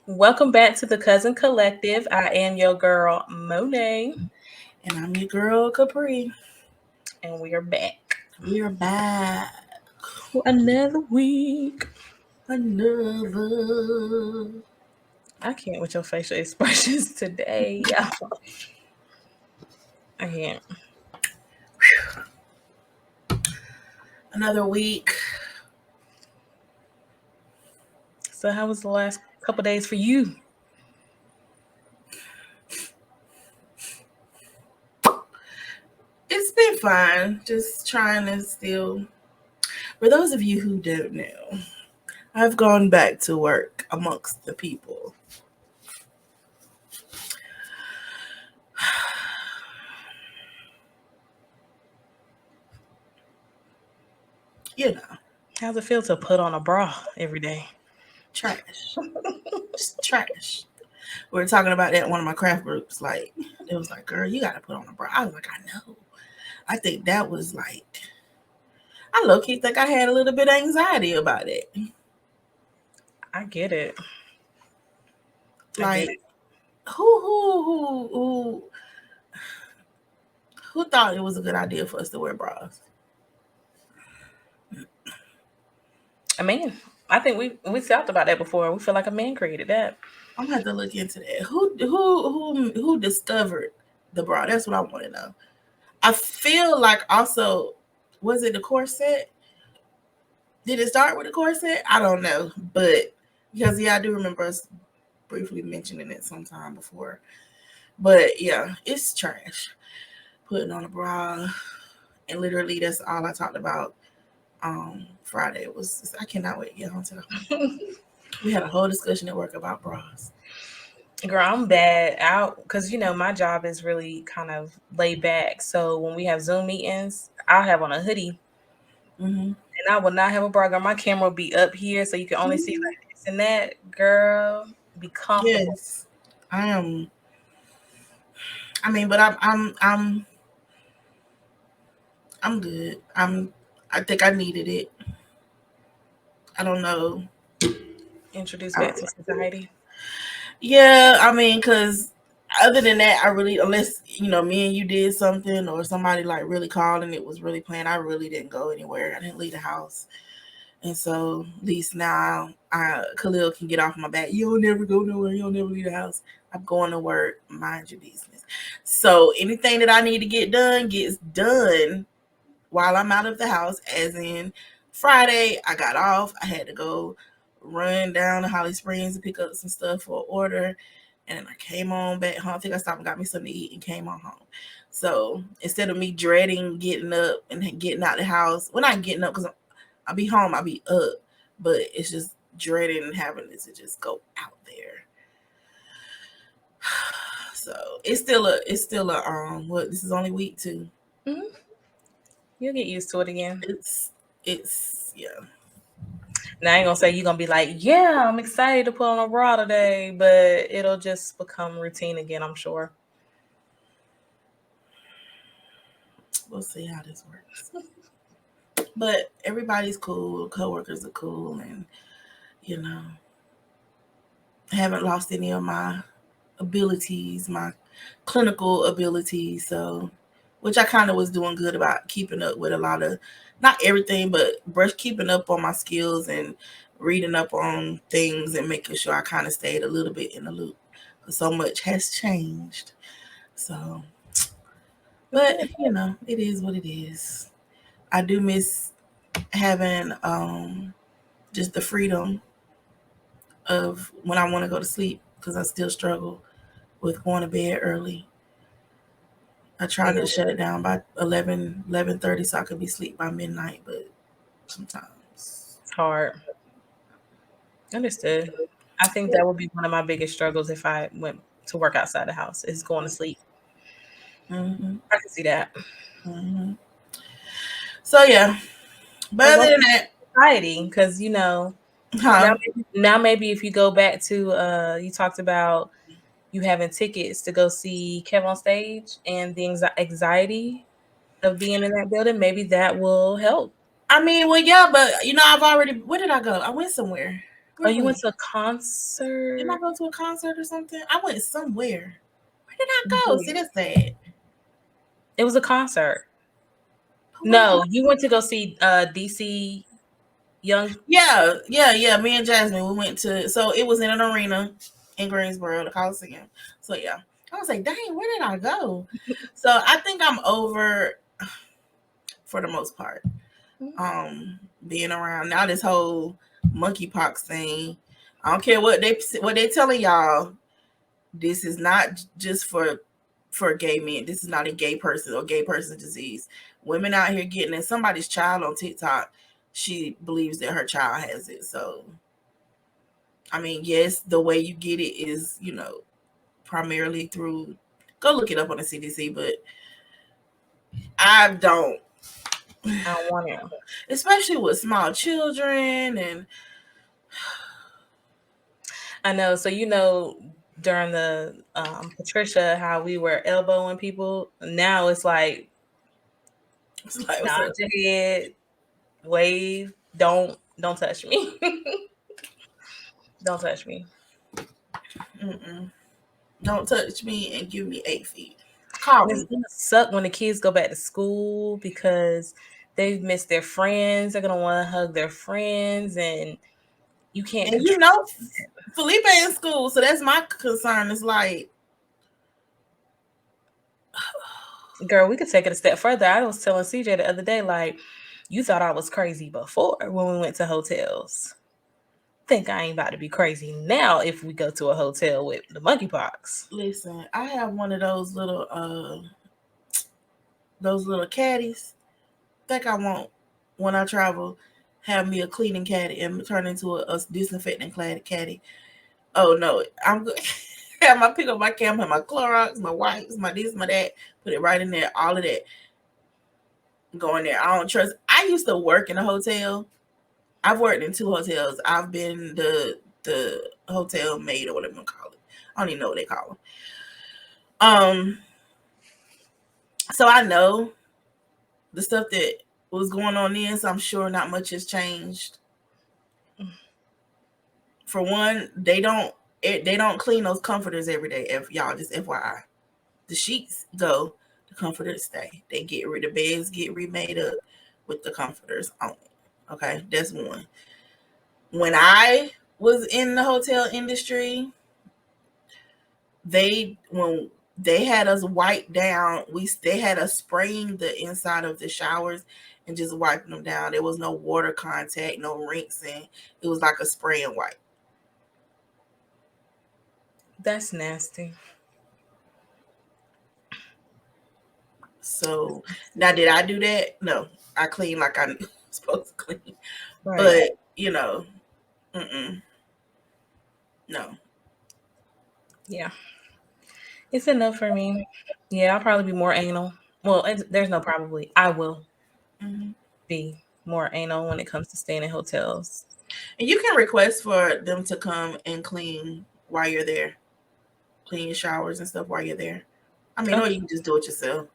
Welcome back to the Cousin Collective. I am your girl, Monet, And I'm your girl, Capri. and we are back We are back. for another week. Another. I can't with your facial expressions today. I can't. Another week. So, how was the last couple days for you? It's been fine. Just trying to still. For those of you who don't know, I've gone back to work amongst the people. You know, How's it feel to put on a bra every day? trash. Just trash. We were talking about that in one of my craft groups. Like, it was like, girl, you got to put on a bra. I was like, I know. I think that was like, I low key think I had a little bit of anxiety about it. I get it. I get Like, who who thought it was a good idea for us to wear bras? a man. I think we talked about that before. We feel like a man created that. I'm gonna have to look into that. Who discovered the bra? That's what I want to know. I feel like also, was it the corset? Did it start with the corset? I don't know, but because I do remember us briefly mentioning it sometime before. But yeah, it's trash. Putting on a bra, and literally that's all I talked about. Friday was I cannot wait to get home to the home. We had a whole discussion at work about bras. Girl, I'm bad out because my job is really kind of laid back. So when we have Zoom meetings, I'll have on a hoodie Mm-hmm. and I will not have a bra. Girl, my camera will be up here so you can only see like this and that. Girl, be comfortable. Yes, I am. I mean, but I'm good. I think I needed it. I don't know. Introduce I back don't to know. society. Yeah, I mean, cause other than that, I really unless me and you did something or somebody like really called and it was really planned, I really didn't go anywhere. I didn't leave the house, and so at least now, Khalil can get off my back. You don't never go nowhere. You don't never leave the house. I'm going to work. Mind your business. So anything that I need to get done gets done while I'm out of the house, as in Friday, I got off. I had to go run down to Holly Springs and pick up some stuff for order. And then I came on back home. I think I stopped and got me something to eat and came on home. So instead of me dreading getting up and getting out the house, well, not getting up because I'll be home, I'll be up, but it's just dreading and having to just go out there. So it's still a what, this is only week 2. Hmm. You'll get used to it again. It's yeah. Now I ain't gonna say you're gonna be like, yeah, I'm excited to put on a bra today, but it'll just become routine again, I'm sure. We'll see how this works. But everybody's cool, coworkers are cool, and you know, I haven't lost any of my abilities, my clinical abilities. So, which I kind of was doing good about keeping up with a lot of, not everything, but brush keeping up on my skills and reading up on things and making sure I kind of stayed a little bit in the loop. So much has changed. So, That's but good. it is what it is. I do miss having just the freedom of when I want to go to sleep because I still struggle with going to bed early. I try to Yeah, shut it down by 11:30 so I could be asleep by midnight, but sometimes. it's hard. Understood. I think that would be one of my biggest struggles if I went to work outside the house is going to sleep. Hmm. I can see that. Hmm. So yeah, but But other welcome than to that, society, because huh? now maybe if you go back to you talked about you having tickets to go see Kev on stage and the anxiety of being in that building, maybe that will help. I mean, well, yeah, but I've already. Where did I go? I went somewhere. Oh, Where you was went it? to a Didn't I concert? go to a concert or something? I went somewhere. Where did I You go? See, did. that's sad. It was a concert. But where? No, you went to go see DC Young. Yeah. Me and Jasmine, we went to. So it was in an arena in Greensboro, the Coliseum. So yeah, I was like, dang, where did I go? So I think I'm over for the most part. Being around now this whole monkeypox thing. I don't care what they telling y'all. This is not just for gay men. This is not a gay person or gay person disease. Women out here getting it. Somebody's child on TikTok, she believes that her child has it. So I mean, yes, the way you get it is, primarily through, go look it up on the CDC, but I don't, I don't want it. especially with small children and I know. So during the Patricia, how we were elbowing people. Now it's like it's like, what's nod up? your head, wave. Don't touch me. Don't touch me. Mm-mm. Don't touch me and give me 8 feet. Call And it's me. gonna suck when the kids go back to school because they've missed their friends. They're gonna want to hug their friends, and you can't And control. Felipe in school, so that's my concern. It's like, Girl, we could take it a step further. I was telling CJ the other day, like, you thought I was crazy before when we went to hotels. Think I ain't about to be crazy now if we go to a hotel with the monkeypox. listen, I have one of those little caddies. Think I want when I travel, have me a cleaning caddy and turn into a disinfecting caddy. Oh no, I'm good. Have my pick up my camera, my Clorox, my wipes, my this, my that, put it right in there, all of that. Go in there. I don't trust. I used to work in a hotel. I've worked in 2 hotels. I've been the hotel maid or whatever you call it. I don't even know what they call them. So I know the stuff that was going on then, so I'm sure not much has changed. For one, they don't clean those comforters every day. If y'all just FYI, the sheets go, the comforters stay. They get rid of beds, get remade up with the comforters on it. Okay, that's one. When I was in the hotel industry, when they had us wipe down, they had us spraying the inside of the showers and just wiping them down. There was no water contact, no rinsing. It was like a spray and wipe. That's nasty. So now, did I do that? No, I clean like I'm supposed to clean. Right. But mm-mm, no. Yeah. It's enough for me. Yeah, I'll probably be more anal. Well, there's no probably. I will Mm-hmm. be more anal when it comes to staying in hotels. And you can request for them to come and clean while you're there, clean your showers and stuff while you're there. I mean, or Okay. you can just do it yourself.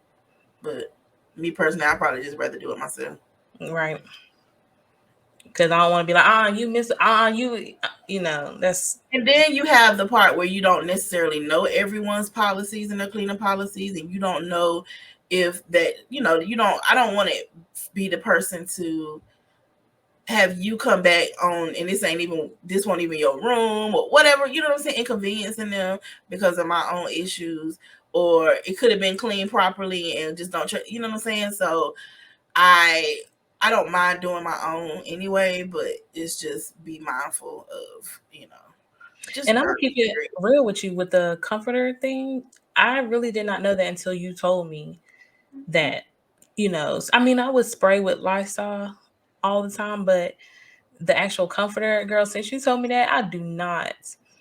But me personally, I probably just rather do it myself. Right. Because I don't want to be like, you miss, that's And then you have the part where you don't necessarily know everyone's policies and their cleaning policies, and you don't know if that, you don't. I don't want to be the person to have you come back on, and this won't even your room or whatever. You know what I'm saying? Inconveniencing them because of my own issues, or it could have been cleaned properly and just don't. You know what I'm saying? So I I don't mind doing my own anyway, but it's just be mindful of, just and I'm gonna burn keep it period. real with you with the comforter thing. I really did not know that until you told me that, I mean, I would spray with Lysol all the time, but the actual comforter, girl, since you told me that, I do not.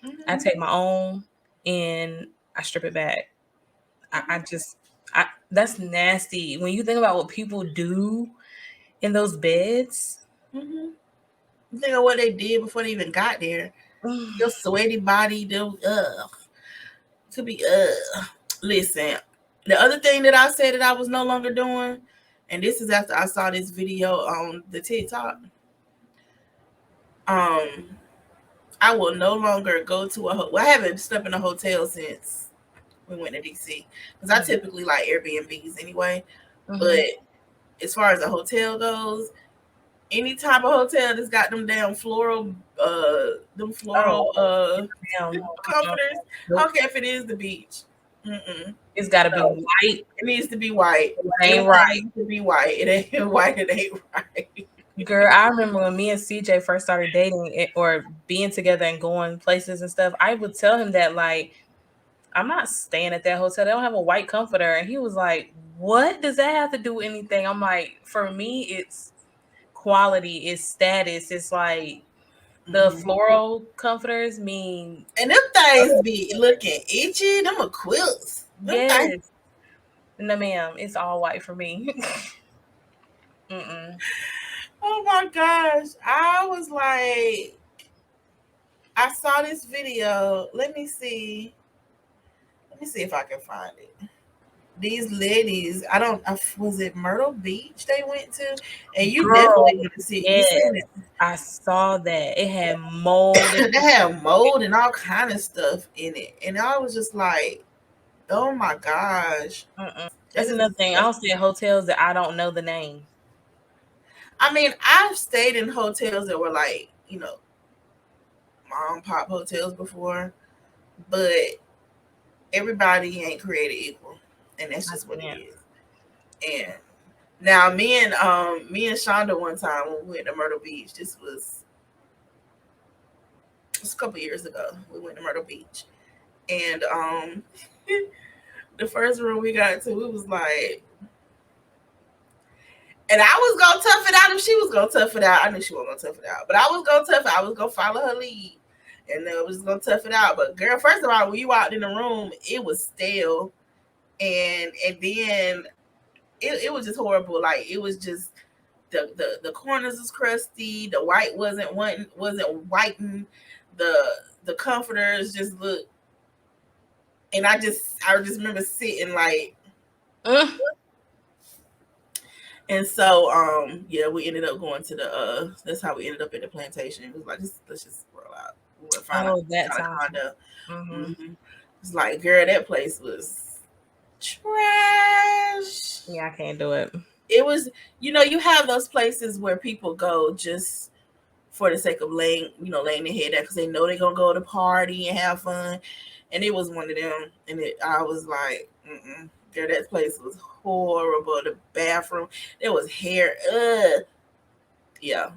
I Mm-hmm. take my own and I strip it back. I Mm-hmm. just, that's nasty. When you think about what people do in those beds, Mm-hmm. Think of what they did before they even got there. Your sweaty body, to be listen. The other thing that I said that I was no longer doing, and this is after I saw this video on the TikTok. Um, I will no longer go to a well, I haven't slept in a hotel since we went to DC because I typically like Airbnbs anyway. Mm-hmm. But as far as a hotel goes, any type of hotel that's got them damn floral, them Oh, floral damn. comforters. I Nope. don't care if it is the beach. Mm-mm. It's got to be No, white. it needs to be white. It ain't Everything right. needs to be white. It ain't white. It ain't right. Girl, I remember when me and CJ first started dating or being together and going places and stuff, I would tell him that, like, I'm not staying at that hotel. They don't have a white comforter. And he was like, what does that have to do with anything? I'm like, for me, it's quality, it's status. It's like the Mm-hmm. floral comforters mean, And them things be looking itchy. Them are quilts. Them things. yes. No, ma'am, it's all white for me. Mm-mm. Oh my gosh. I was like, I saw this video. Let me see. Let me see if I can find it. These ladies, I don't, was it Myrtle Beach they went to? And you Girl, definitely want to see, you yes. seen it. I saw that. It had mold. They had mold and all kind of stuff in it. And I was just like, oh my gosh. Mm-mm. That That's is another thing. I don't disgusting. stay at hotels that I don't know the name. I mean, I've stayed in hotels that were like, mom pop hotels before, but everybody ain't created equal. And that's I just what it can't. is. And now me and Shonda one time when we went to Myrtle Beach, this was a couple years ago. We went to Myrtle Beach. And the first room we got to, it was like, and I was gonna tough it out if she was gonna tough it out. I knew she wasn't gonna tough it out, but I was gonna tough it. I was gonna follow her lead, and I was gonna tough it out. But girl, first of all, when you walked in the room, it was stale, and then it was just horrible. Like it was just the corners was crusty. The white wasn't whitened. The the comforters just looked, and I just remember sitting like. Mm. And so, yeah, we ended up going to the. That's how we ended up at the plantation. It was like, let's just roll out. We went find a Oh, that got a time. condo. Mm-hmm. Mm-hmm. It's like, girl, that place was trash. Yeah, I can't do it. It was, you have those places where people go just for the sake of laying their head down because they know they're gonna go to party and have fun. And it was one of them. And I was like, mm-mm. Girl, that place was horrible. The bathroom, there was hair. Ugh. Yeah.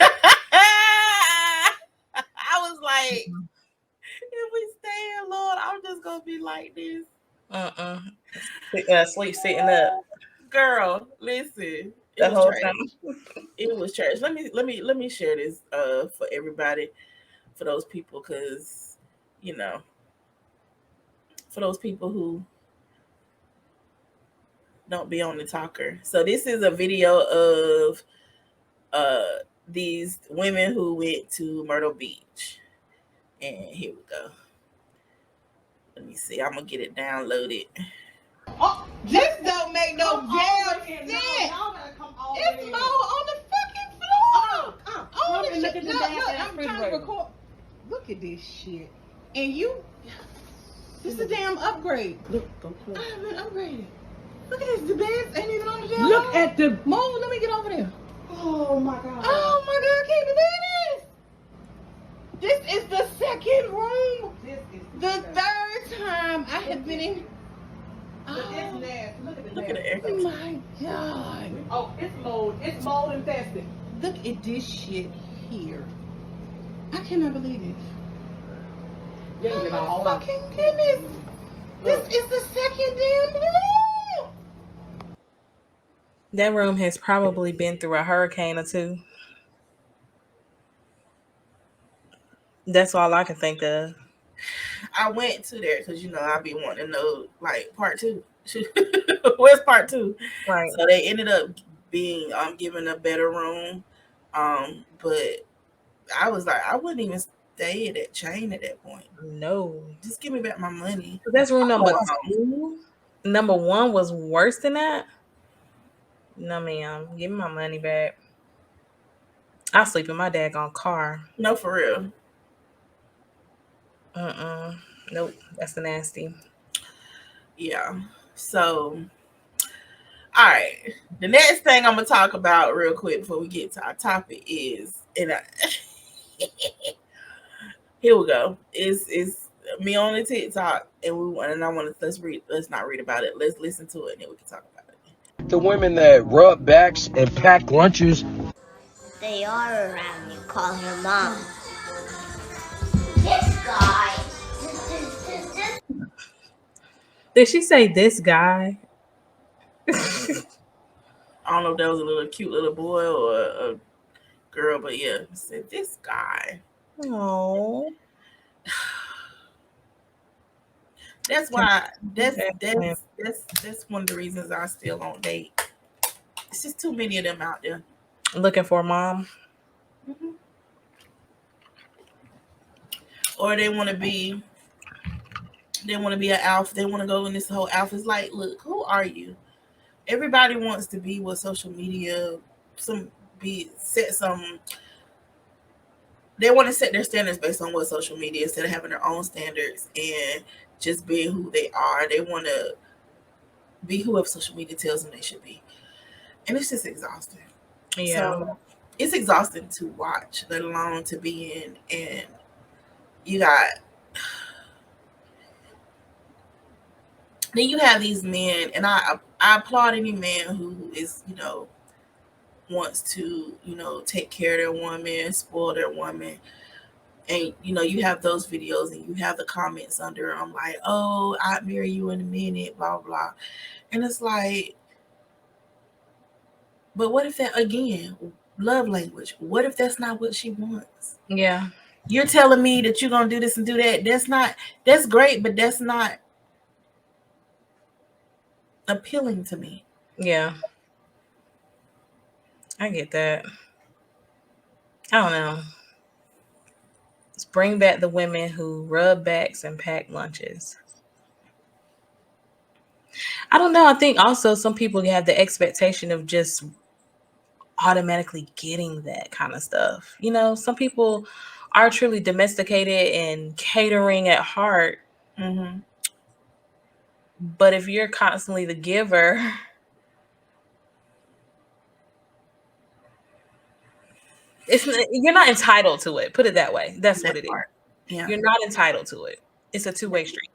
I was like, if we stay here, Lord, I'm just gonna be like this. Mm-mm. Sleep sitting up Girl, listen, it the was whole trash. time. It was trash. Let me share this for everybody, for those people, because you know, for those people who don't be on the talker. So this is a video of these women who went to Myrtle Beach. And here we go. Let me see. I'm gonna get it downloaded. Oh, this don't make no damn sense. It's mold on the fucking floor. On the shit. Look, I'm trying to record. Look at this shit. And this is a damn upgrade. Look, go close. I haven't upgraded. Look at this. The beds ain't even on the damn. Look at the mold. Let me get over there. Oh my god. Oh my god, I can't believe this. This is the second room. This is the third time I have been in. Look at the Oh my god. Oh, it's mold. It's mold infested. Look at this shit here. I cannot believe it. Oh my fucking goodness. This is the second damn room. That room has probably been through a hurricane or two. That's all I can think of. I went to there because I be wanting to know like part two. Where's part two? Right. So they ended up being given a better room. But I was like, I wouldn't even stay at that chain at that point. No. Just give me back my money. That's room number 2. Number 1 was worse than that. No, ma'am. Give me my money back. I sleep in my daggone car. No, for real. Nope, that's nasty. Yeah. So, all right. The next thing I'm gonna talk about real quick before we get to our topic is, and here we go. Is me on the TikTok, and I want to let's read. Let's not read about it. Let's listen to it, and then we can talk about it. The women that rub backs and pack lunches. They are around you. Call her mom. This guy. Did she say this guy? I don't know if that was a little cute little boy or a girl, but yeah, said this guy. Oh, That's why that's one of the reasons I still don't date. It's just too many of them out there. looking for a mom. Mm-hmm. Or they want to be an alpha. They want to go in this whole alpha. It's like, look, who are you? Everybody wants to be what social media they want to set their standards based on what social media instead of having their own standards and just being who they are. They want to be whoever social media tells them they should be. And it's just exhausting. Yeah. So it's exhausting to watch, let alone to be in. And you got then you have these men, and I applaud any man who is, wants to, take care of their woman, spoil their woman. And you have those videos and you have the comments under them like, oh, I'd marry you in a minute, blah blah. And it's like, but what if that, again, love language, what if that's not what she wants? Yeah. You're telling me that you're gonna do this and do that. That's great, but that's not appealing to me. Yeah. I get that. I don't know. Let's bring back the women who rub backs and pack lunches. I don't know. I think also some people have the expectation of just automatically getting that kind of stuff. Some people are truly domesticated and catering at heart. Mm-hmm. But if you're constantly the giver, you're not entitled to it. Put it that way. That's what it is. Yeah. You're not entitled to it. It's a two-way street.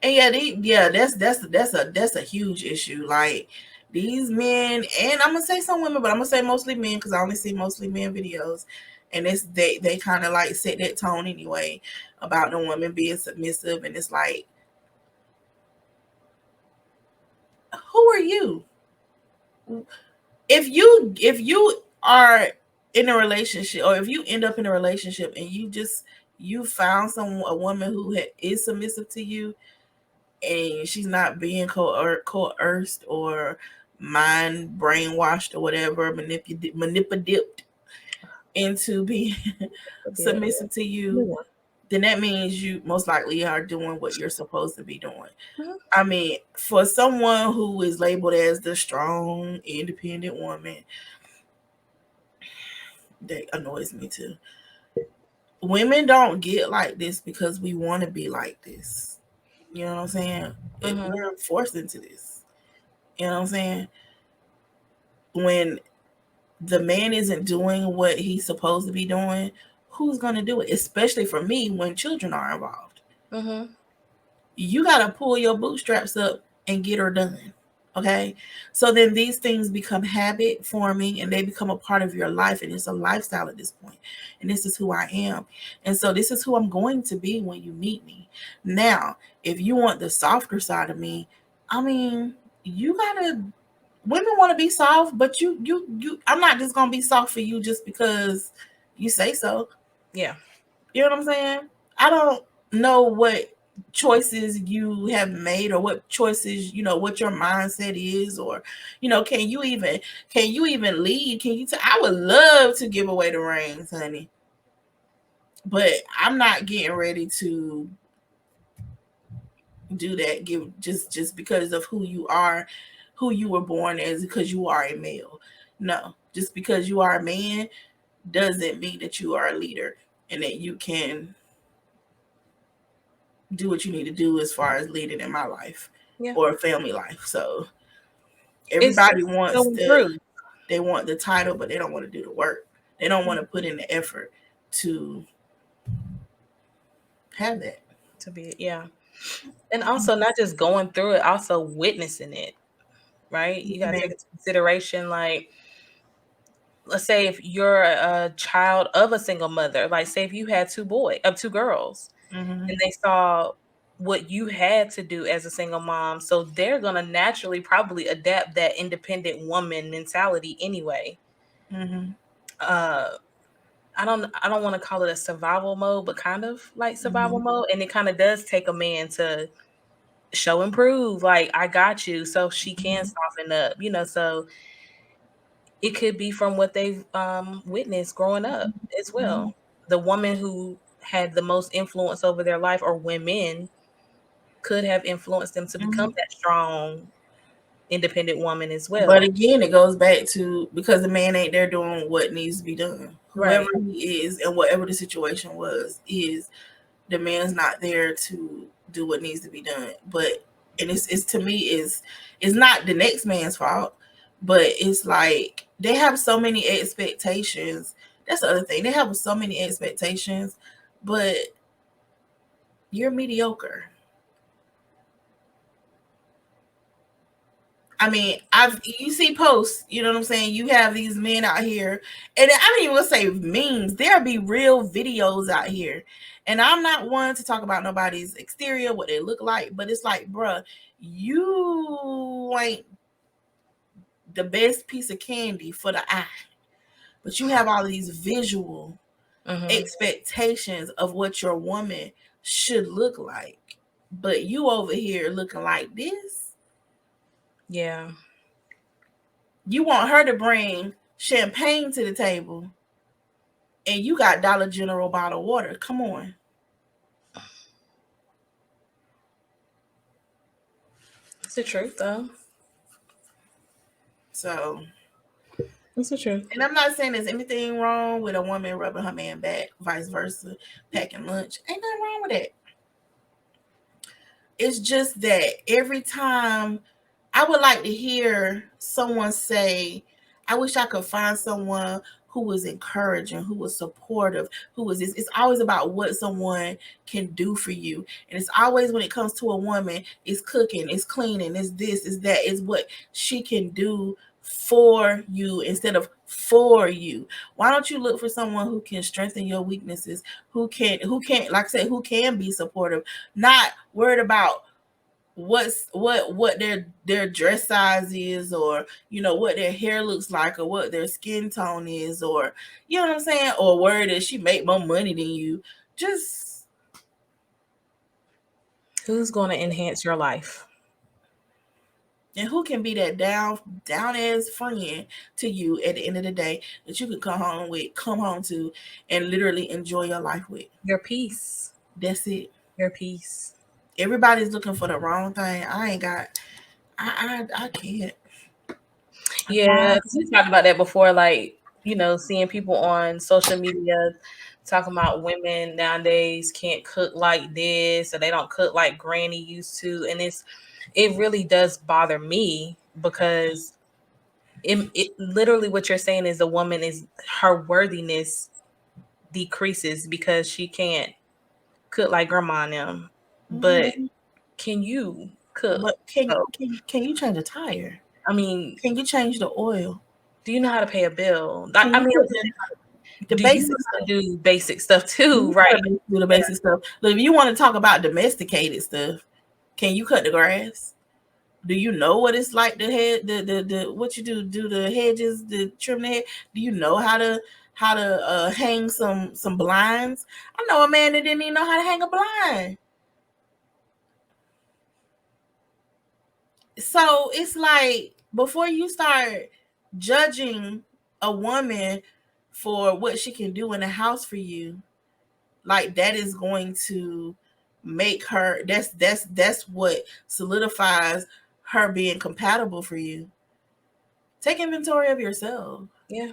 And that's a huge issue. Like these men, and I'm gonna say some women, but I'm gonna say mostly men because I only see mostly men videos, and they kind of like set that tone anyway about the women being submissive, and it's like, who are you? If you are in a relationship, or if you end up in a relationship and you found a woman who is submissive to you, and she's not being coerced or mind brainwashed or whatever, manipulated into being submissive to you, then that means you most likely are doing what you're supposed to be doing. Mm-hmm. I mean, for someone who is labeled as the strong, independent woman, that annoys me too. Women don't get like this because we want to be like this. You know what I'm saying? Mm-hmm. We're forced into this. You know what I'm saying? When the man isn't doing what he's supposed to be doing, who's going to do it? Especially for me, when children are involved. Mm-hmm. You got to pull your bootstraps up and get her done. Okay? So then these things become habit forming and they become a part of your life, and it's a lifestyle at this point. And this is who I am. And so this is who I'm going to be when you meet me. Now, if you want the softer side of me, I mean, you gotta. Women want to be soft, but you. I'm not just gonna be soft for you just because you say so. Yeah, you know what I'm saying. I don't know what choices you have made or what choices, what your mindset is, or can you even lead? I would love to give away the reins, honey, but I'm not getting ready to do that. Give just because of who you are, who you were born as, because you are a male. No, just because you are a man, doesn't mean that you are a leader and that you can do what you need to do as far as leading in my life or family life. So everybody wants they want the title, but they don't want to do the work. They don't want to put in the effort to have that. To be, and also not just going through it, also witnessing it, right? You gotta take into consideration, like, let's say if you're a child of a single mother, like say if you had two girls, and they saw what you had to do as a single mom, so they're gonna naturally probably adapt that independent woman mentality anyway. I don't want to call it a survival mode, but kind of like survival mode, and it kind of does take a man to show and prove, like, I got you, so she can soften up, so it could be from what they've witnessed growing up as well. The woman who had the most influence over their life, or women, could have influenced them to become that strong, independent woman as well. But again, it goes back to, because the man ain't there doing what needs to be done. Whoever he is and whatever the situation is the man's not there to do what needs to be done. But and it's to me is not the next man's fault, but it's like they have so many expectations. That's the other thing. They have so many expectations, but you're mediocre. I mean, you see posts, you know what I'm saying? You have these men out here, and I don't even want to say memes. There'll be real videos out here. And I'm not one to talk about nobody's exterior, what they look like, but it's like, bruh, you ain't the best piece of candy for the eye. But you have all these visual expectations of what your woman should look like. But you over here looking like this. Yeah. You want her to bring champagne to the table, and you got Dollar General bottled water. Come on. It's the truth, though. So it's the truth. And I'm not saying there's anything wrong with a woman rubbing her man back, vice versa, packing lunch. Ain't nothing wrong with that. It's just that every time I would like to hear someone say, I wish I could find someone who was encouraging, who was supportive, who was this. It's always about what someone can do for you. And it's always, when it comes to a woman, it's cooking, it's cleaning, it's this, it's that, it's what she can do for you instead of for you. Why don't you look for someone who can strengthen your weaknesses, who can, like I said, who can be supportive, not worried about what their dress size is, or what their hair looks like, or what their skin tone is, or you know what I'm saying, or worried that she make more money than you. Just who's going to enhance your life, and who can be that down ass friend to you at the end of the day that you could come home to and literally enjoy your life with. Your peace. That's it. Your peace. Everybody's looking for the wrong thing. I can't. Yeah, we talked about that before, like, seeing people on social media talking about women nowadays can't cook like this, or they don't cook like granny used to, and it really does bother me, because it literally, what you're saying is, a woman is, her worthiness decreases because she can't cook like grandma and them. But can you cook? But can you change a tire? I mean, can you change the oil? Do you know how to pay a bill? I mean, the basic stuff. Do basic stuff too, right? Do the basic stuff. Look, if you want to talk about domesticated stuff, can you cut the grass? Do you know what it's like to head the what you do the hedges, the trim the head? Do you know how to hang some blinds? I know a man that didn't even know how to hang a blind. So it's like, before you start judging a woman for what she can do in the house for you, like, that is going to make her, that's what solidifies her being compatible for you. Take inventory of yourself. Yeah.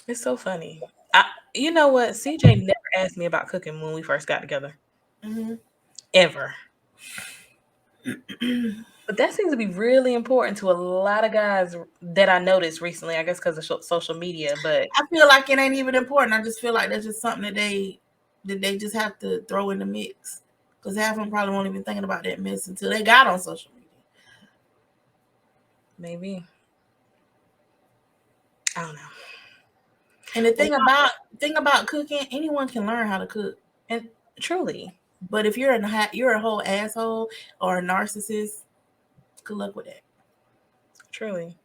It's so funny. I, you know what? CJ never asked me about cooking when we first got together, Hmm. ever. But that seems to be really important to a lot of guys that I noticed recently. I guess because of social media. But I feel like it ain't even important. I just feel like that's just something that they just have to throw in the mix. Because half of them probably won't even thinking about that mess until they got on social media. maybe I don't know. And the Well, thing about cooking, anyone can learn how to cook. and truly, But if you're a whole asshole or a narcissist, good luck with that. truly,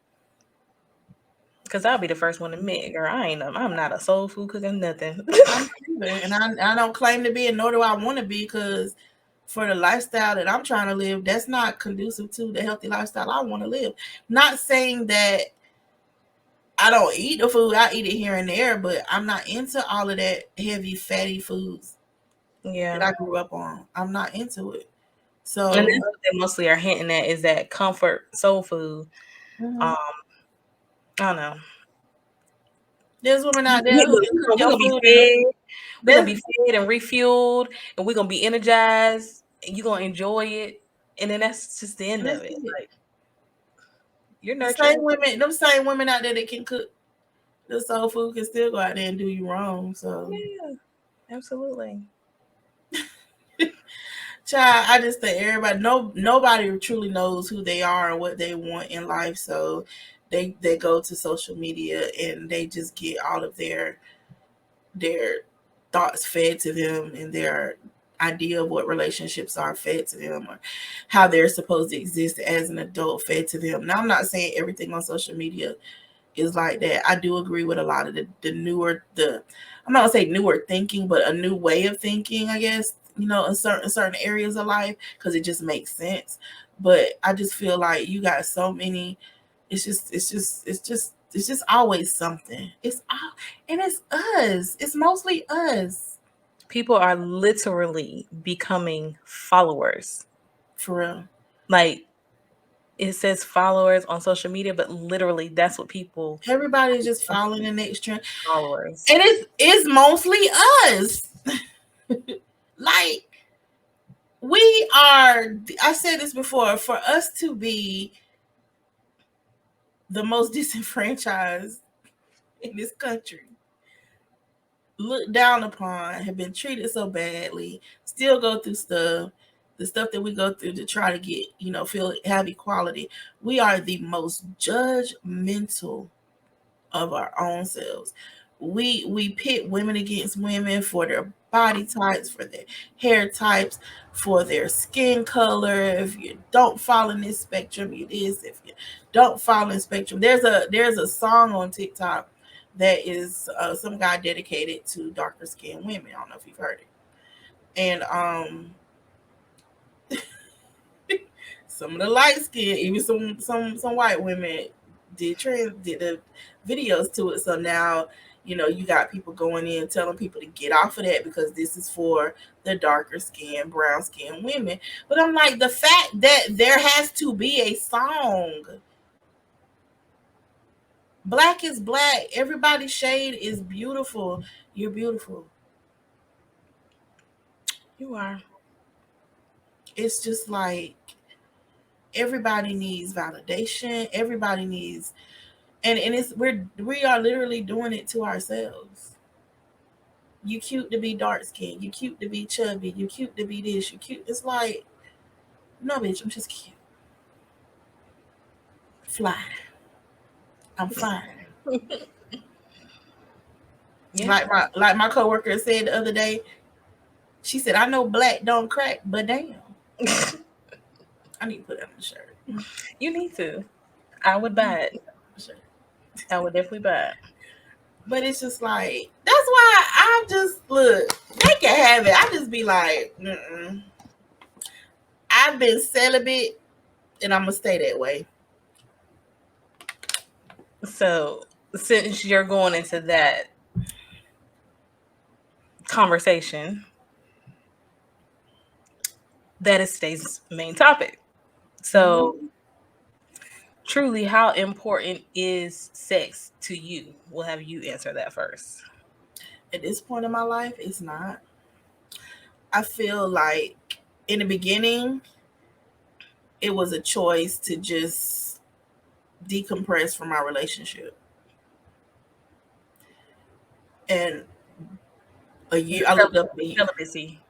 because I'll be the first one to admit, girl, I'm not a soul food cooking nothing. I'm not either, and I don't claim to be, and nor do I want to be, because for the lifestyle that I'm trying to live, that's not conducive to the healthy lifestyle I want to live. Not saying that I don't eat the food, I eat it here and there, but I'm not into all of that heavy, fatty foods that Yeah, I grew up on. I'm not into it. and So, that's what they mostly are hinting at is that comfort soul food. mhm. Um, I don't know. There's women out there We, who look, can cook we're your gonna be food, and fed. We're gonna there's be fed and refueled, and we're gonna be energized, and you're gonna enjoy it. And then that's just the end of that's it. it. Like you're The nurtured. same women, them same women out there that can cook the soul food can still go out there and do you wrong. So, Yeah, absolutely. child, I just think everybody, nobody truly knows who they are and what they want in life. So, they go to social media and they just get all of their thoughts fed to them, and their idea of what relationships are fed to them, or how they're supposed to exist as an adult fed to them. Now, I'm not saying everything on social media is like that. I do agree with a lot of the newer, I'm not gonna say newer thinking, but a new way of thinking, I guess, in certain areas of life, because it just makes sense. But I just feel like you got so many. It's just always something. And it's us. It's mostly us, People are literally becoming followers. for real. Like it says followers on social media, but literally that's what people Everybody's just following the next trend, followers. and it's mostly us. Like, we are, I said this before, for us to be the most disenfranchised in this country, looked down upon, have been treated so badly, still go through stuff, the stuff that we go through to try to get, have equality. We are the most judgmental of our own selves. We pit women against women for their body types, for their hair types, for their skin color. If you don't fall in this spectrum, it is. If you don't fall in spectrum, there's a song on TikTok that is some guy dedicated to darker skinned women. I don't know if you've heard it. And some of the light skin, even some white women did the videos to it. So now, you got people going in telling people to get off of that, because this is for the darker skin, brown skin women. But I'm like, the fact that there has to be a song, black is black, everybody's shade is beautiful, you're beautiful. You are. It's just like, everybody needs validation, everybody needs, and we are literally doing it to ourselves. You cute to be dark skinned, you cute to be chubby, you cute to be this, you cute. It's like, no, bitch, I'm just cute. Fly. I'm fine. Yeah. Like my coworker said the other day, she said, I know black don't crack, but damn. I need to put that on the shirt. You need to. I would buy it. Shirt. I would definitely buy it. But it's just like, that's why I just look, they can have it. I just be like, mm-mm. I've been celibate, and I'm gonna stay that way. So since you're going into that conversation, that is today's main topic. So Mm-hmm. truly, how important is sex to you? We'll have you answer that first. At this point in my life, it's not. I feel like in the beginning, it was a choice to just decompress from my relationship. And a year, I looked up the, Celibacy.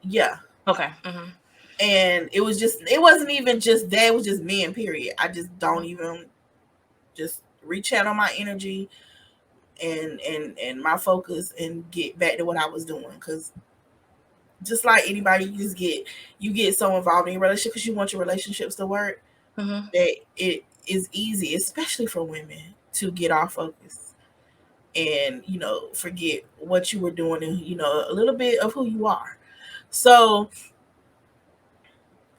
yeah. Okay. Mm-hmm. And it wasn't even just that, it was just men, period. I just don't even just rechannel my energy and my focus and get back to what I was doing. Because just like anybody, you get so involved in your relationship because you want your relationships to work, Mm-hmm. that it is easy, especially for women, to get off focus and forget what you were doing and a little bit of who you are. So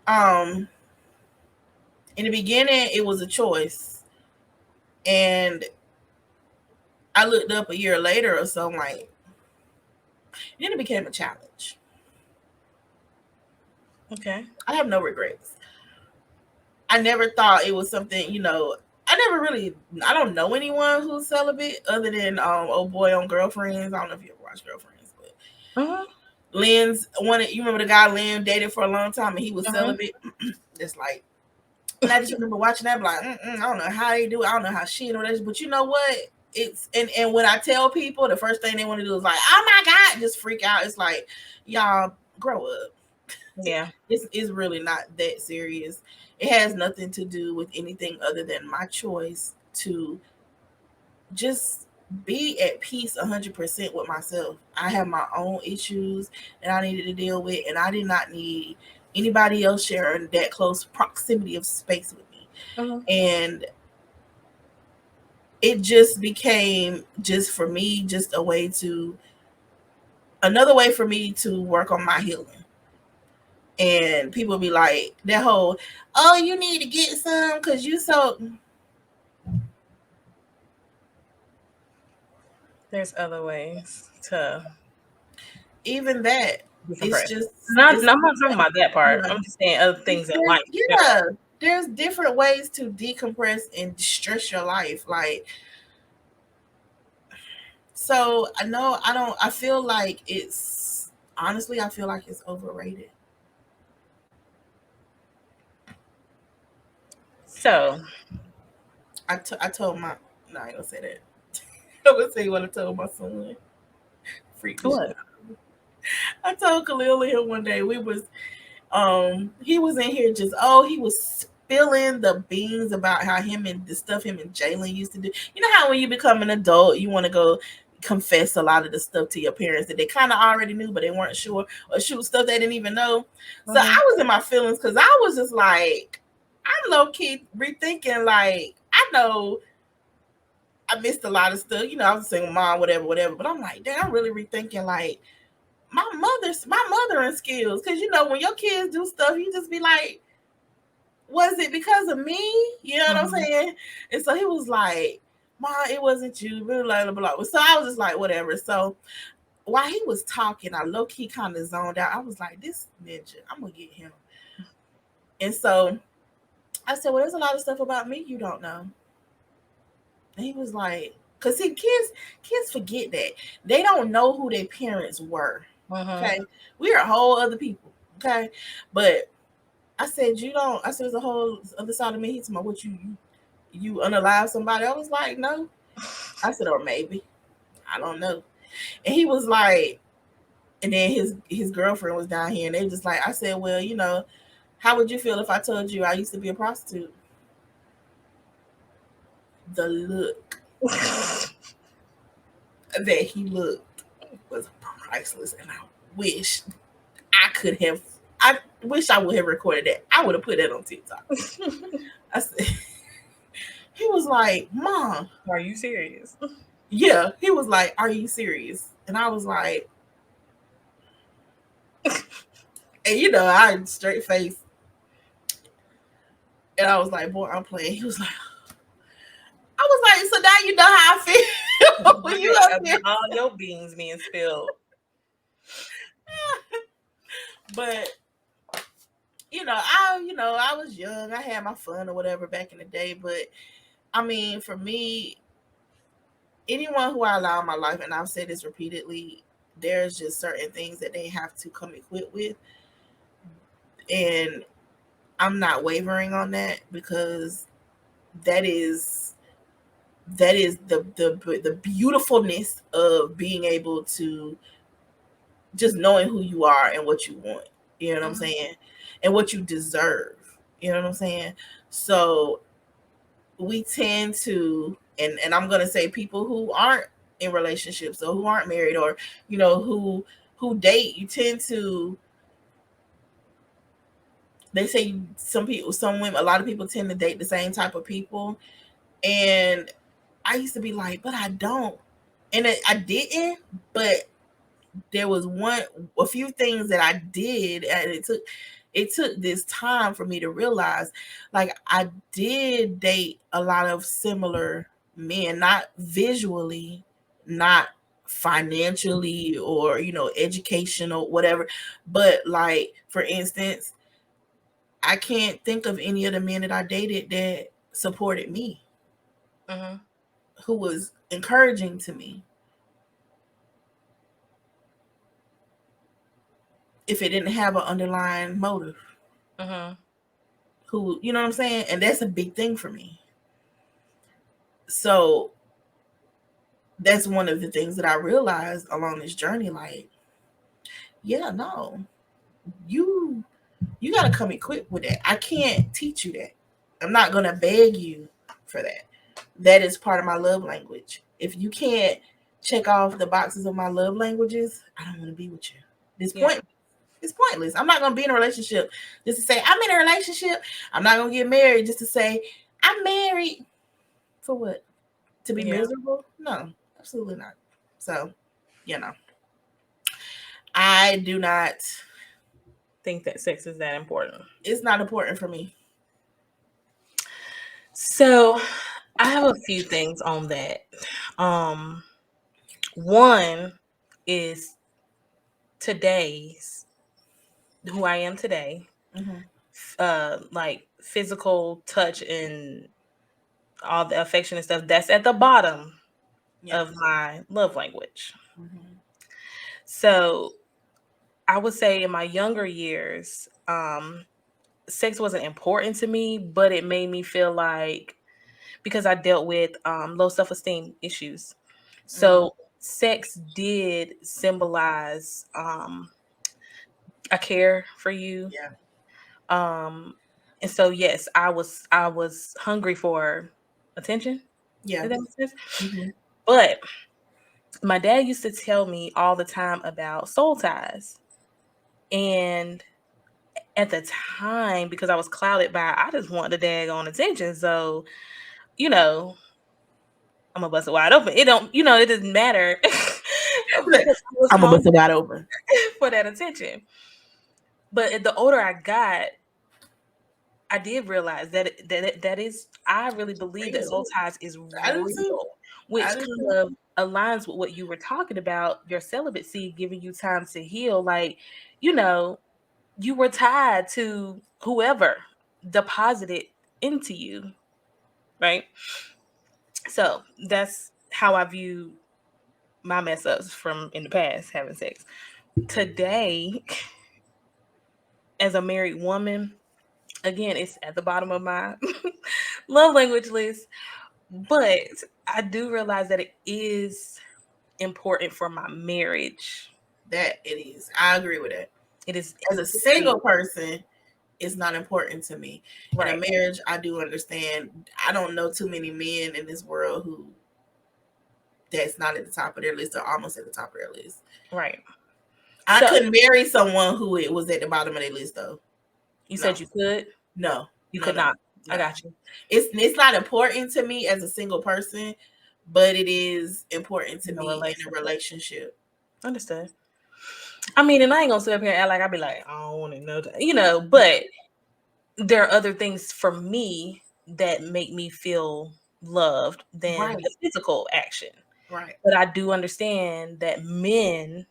um in the beginning, it was a choice, and I looked up a year later or so, I'm like, then it became a challenge. Okay. I have no regrets. I never thought it was something, I don't know anyone who's celibate other than old boy on Girlfriends. I don't know if you ever watched Girlfriends, but Mm-hmm. you remember the guy Lynn dated for a long time and he was Mm-hmm. celibate? It's like, and I just remember watching that, like, I don't know how they do it. I don't know how she and all that. But you know what? It's and when I tell people, the first thing they want to do is like, oh my God, just freak out. It's like, y'all grow up. Yeah. It's really not that serious. It has nothing to do with anything other than my choice to just be at peace 100% with myself. I have my own issues that I needed to deal with, and I did not need anybody else sharing that close proximity of space with me. Mm-hmm. And it just became, just for me, just another way for me to work on my healing. And people be like, that whole, oh, you need to get some because you so. There's other ways to Even that, it's decompress. just, Not, it's, I'm not talking about that part. yeah, I'm just saying other things in life in yeah, general. there's different ways to decompress and stress your life. Like, so I know I feel like it's, honestly, I feel like it's overrated. So, I told my, no, I ain't gonna say that. I'm gonna say what I told my son. Freak the shit what? out. I told Khalil and him one day, he was in here just, he was spilling the beans about how him and Jalen used to do. You know how when you become an adult, you want to go confess a lot of the stuff to your parents that they kind of already knew, but they weren't sure, or shoot stuff they didn't even know. So Mm-hmm. I was in my feelings because I was just like, I'm low key rethinking, like, I know I missed a lot of stuff. I was a single mom, whatever. But I'm like, damn, I'm really rethinking, like, my mothering skills. Because when your kids do stuff, you just be like, was it because of me? You know what I'm Mm-hmm. saying? And so he was like, Ma, it wasn't you, blah, blah, blah, blah. So I was just like, whatever. So while he was talking, I low key kind of zoned out. I was like, this ninja, I'm gonna get him. And so I said, well, there's a lot of stuff about me you don't know. And he was like, because see, kids forget that. They don't know who their parents were. Mm-hmm. Okay. We are whole other people. Okay. But I said, there's a whole other side of me. He's my, what you unalive somebody? I was like, no. I said, or maybe. I don't know. And he was like, and then his girlfriend was down here and they just like, I said, well, how would you feel if I told you I used to be a prostitute? The look that he looked was priceless, and wish I wish I would have recorded that. I would have put that on TikTok. I said, he was like, Mom, Are you serious? yeah. He was like, are you serious? And I was like, and I straight face. And I was like, boy, I'm playing. He was like, I was like, so now you know how I feel when you up there. All your beans being spilled. But I was young. I had my fun or whatever back in the day, but I mean, for me, anyone who I allow in my life, and I've said this repeatedly, there's just certain things that they have to come equipped with, and I'm not wavering on that because that is the beautifulness of being able to just knowing who you are and what you want. You know what I'm saying? And what you deserve. You know what I'm saying? So we tend to, and I'm gonna say people who aren't in relationships or who aren't married or who date, you tend to, they say some women, a lot of people tend to date the same type of people. And I used to be like, but I don't. And I didn't, but there was a few things that I did, and it took this time for me to realize, like, I did date a lot of similar men, not visually, not financially, or educational, whatever, but like, for instance, I can't think of any of the men that I dated that supported me, who was encouraging to me, if it didn't have an underlying motive. Who, you know what I'm saying? And that's a big thing for me. So that's one of the things that I realized along this journey. Like, yeah, no, you got to come equipped with that. I can't teach you that. I'm not going to beg you for that. That is part of my love language. If you can't check off the boxes of my love languages, I don't want to be with you. It's pointless. I'm not going to be in a relationship just to say I'm in a relationship. I'm not going to get married just to say I'm married. For what? To be miserable? No, absolutely not. So, I do not think that sex is that important. It's not important for me. So, I have a few things on that. One is today's who I am today. Like physical touch and all the affection and stuff, that's at the bottom of my love language. So I would say in my younger years, sex wasn't important to me, but it made me feel like, because I dealt with low self-esteem issues. So sex did symbolize I care for you. And so yes, I was hungry for attention. Yeah. Does that make sense? But my dad used to tell me all the time about soul ties. And at the time, because I was clouded by, I just want the daggone attention. So, I'm gonna bust it wide open. It don't, it doesn't matter. I'm gonna bust it wide open for that attention. But the older I got, I did realize that is, I really believe that soul ties is real, which kind of aligns with what you were talking about, your celibacy giving you time to heal. Like, you were tied to whoever deposited into you, right? So that's how I view my mess ups from in the past, having sex. Today, as a married woman, again, it's at the bottom of my love language list, but I do realize that it is important for my marriage. That it is. I agree with that. It is. As a single person, it's not important to me. Right. In a marriage, I do understand. I don't know too many men in this world who that's not at the top of their list or almost at the top of their list. Right. I couldn't marry someone who it was at the bottom of their list, though. You said you could? No. You could not. No. I got you. It's not important to me as a single person, but it is important to me in a relationship. Understood. I mean, and I ain't gonna sit up here and act like I'd be like, I don't want to know, but there are other things for me that make me feel loved than the physical action. Right. But I do understand that men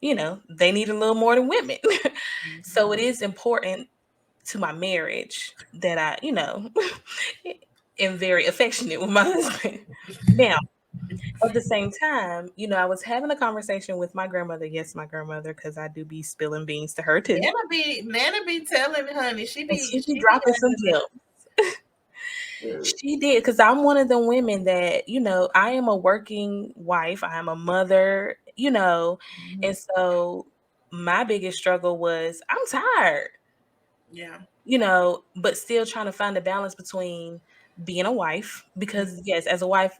they need a little more than women. So it is important to my marriage that I, am very affectionate with my husband. Now, at the same time, I was having a conversation with my grandmother. Yes, my grandmother, because I do be spilling beans to her too. Nana be telling me, honey, she And be she be dropping some gems. She did, because I'm one of the women that, I am a working wife. I am a mother, and so my biggest struggle was I'm tired, Yeah. but still trying to find a balance between being a wife, because yes, as a wife,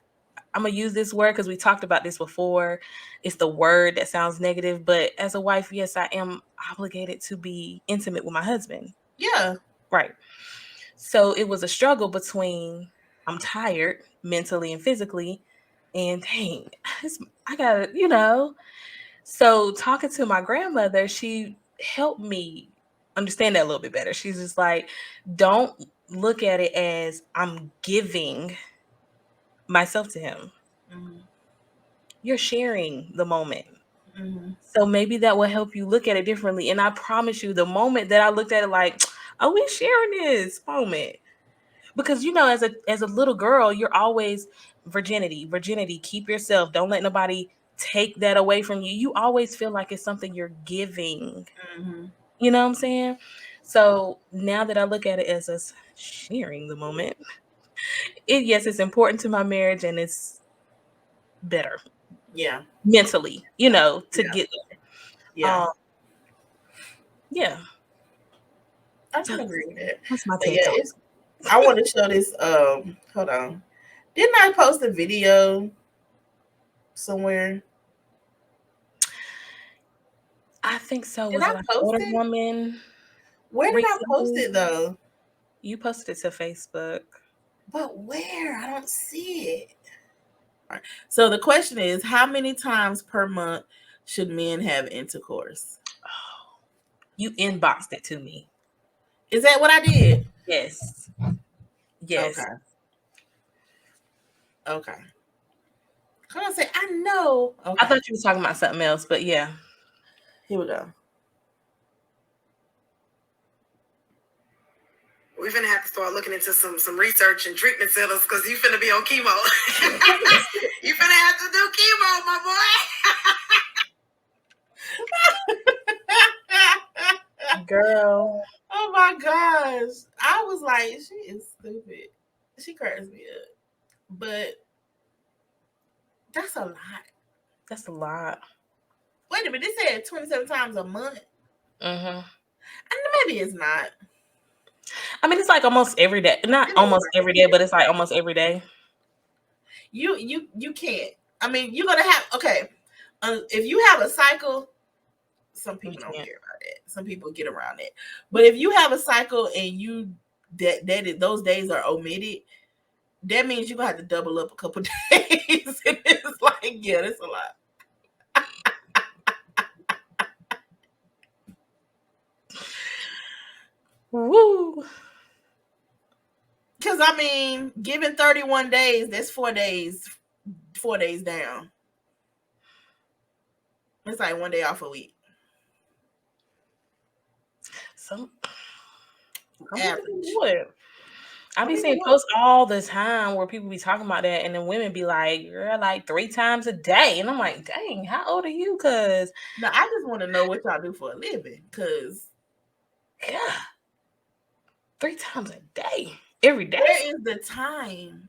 I'm gonna use this word because we talked about this before. It's the word that sounds negative, but as a wife, yes, I am obligated to be intimate with my husband. Yeah. Right. So it was a struggle between I'm tired mentally and physically, and dang, I gotta, So talking to my grandmother, she helped me understand that a little bit better. She's just like, don't look at it as I'm giving myself to him. Mm-hmm. You're sharing the moment. Mm-hmm. So maybe that will help you look at it differently. And I promise you, the moment that I looked at it like, oh, we sharing this moment. Because as a little girl, you're always virginity, keep yourself. Don't let nobody take that away from you. You always feel like it's something you're giving. Mm-hmm. You know what I'm saying? So now that I look at it as us sharing the moment, yes, it's important to my marriage and it's better Yeah. mentally, to Yeah. get there. Yeah. Yeah. I can So agree with that. that's my But TED yeah, talk. I want to show this. Hold on. Didn't I post a video somewhere? I think so. Did Was I it an post older it? woman Where did I post recently? it though? You posted it to Facebook. But where? I don't see it. All right. So the question is, how many times per month should men have intercourse? Oh, you inboxed it to me. Is that what I did? Yes. Yes. Okay. Okay. Come on, say I know. I Okay. thought you were talking about something else, but yeah. Here we go. We're gonna have to start looking into some research and treatment centers because you finna be on chemo. You finna have to do chemo, my boy. Girl. Oh my gosh. I was like, she is stupid. She cracks me up. But that's a lot. That's a lot. Wait a minute, this said 27 times a month. Mm-hmm. And maybe it's not. I mean, it's like almost every day. Not almost every day, but it's like almost every day. You can't. I mean, you're gonna have if you have a cycle, some people don't care about that. Some people get around it. But if you have a cycle and those days are omitted, that means you're gonna have to double up a couple days. And it's like, yeah, that's a lot. Woo. Because I mean, given 31 days, that's 4 days. 4 days down. It's like 1 day off a week. Some Average. I be seeing posts all the time where people be talking about that, and then women be like, "Girl, like 3 times a day," and I'm like, "Dang, how old are you?" Because now I just want to know what y'all do for a living. Because yeah, 3 times a day, every day. Where is the time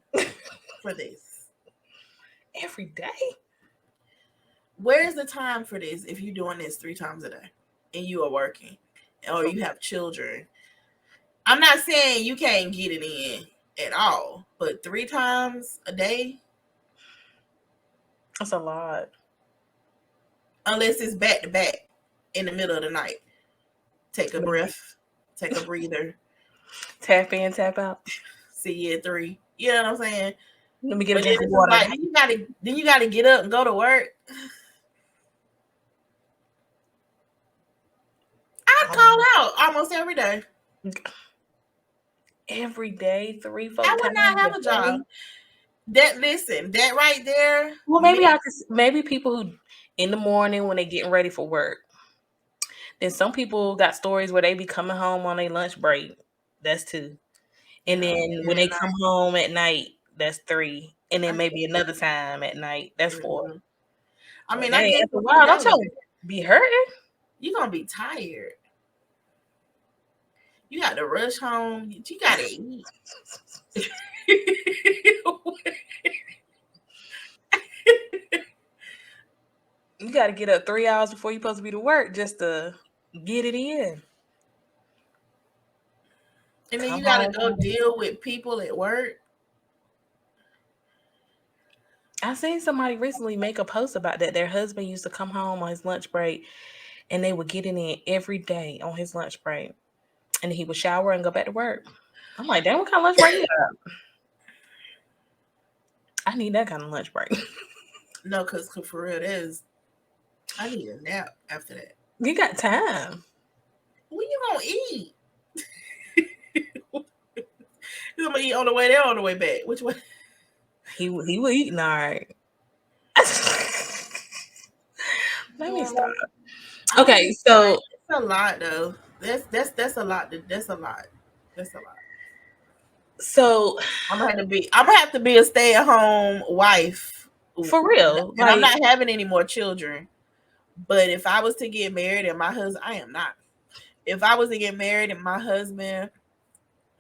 for this? Every day. Where is the time for this if you're doing this 3 times a day and you are working or you have children? I'm not saying you can't get it in at all, but 3 times a day? That's a lot. Unless it's back to back in the middle of the night. Take a breath, take a breather. Tap in, tap out. See you at 3. You know what I'm saying? Let me get a drink of water. Like, then you gotta get up and go to work. I'd call out almost every day. Every day, 3, 4 I times. would not have a job. That right there. Well, maybe people who in the morning when they getting ready for work. Then some people got stories where they be coming home on their lunch break. That's 2. And Yeah, then when they come home at night, that's 3. And then maybe another time at night, that's 4. I mean, I Dang, guess after a if you while, don't got y'all it, be hurting? you're gonna be tired. You got to rush home. You gotta eat. You got to get up 3 hours before you're supposed to be to work just to get it in. And then Come you gotta home. go deal with people at work. I seen somebody recently make a post about that. Their husband used to come home on his lunch break and they would get it in every day on his lunch break. And he would shower and go back to work. I'm like, damn, what kind of lunch break you got? I need that kind of lunch break. No, because for real, I need a nap after that. You got time. When you gonna eat? You gonna eat on the way there, or on the way back? Which way? He was eating all right. Let me stop. Okay, so it's a lot though. That's a lot. That's a lot. So I'm gonna have to be a stay-at-home wife. For real, And I'm not having any more children. But if I was to get married and my husband, I am not. If I was to get married and my husband,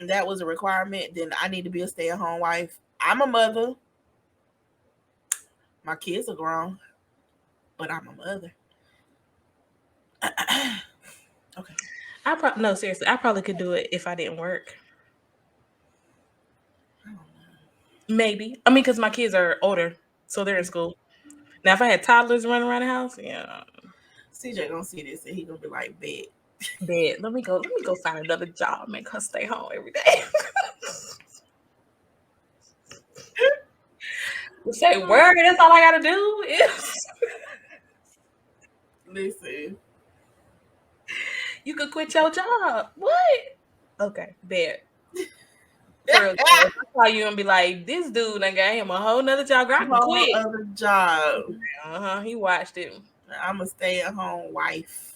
that was a requirement, then I need to be a stay-at-home wife. I'm a mother. My kids are grown, but I'm a mother. Okay. No, seriously, I probably could do it if I didn't work. Maybe. I mean, because my kids are older, so they're in school. Now, if I had toddlers running around the house, yeah. CJ gonna see this and he gonna be like, "Bet, Let me go find another job, make her stay home every day." Say word. That's all I gotta do. Listen, You could quit your job. What? Okay, bet. I call you and be like, this dude, I got him a whole nother job. Girl, I can quit. Other job. He watched it. I'm a stay-at-home wife.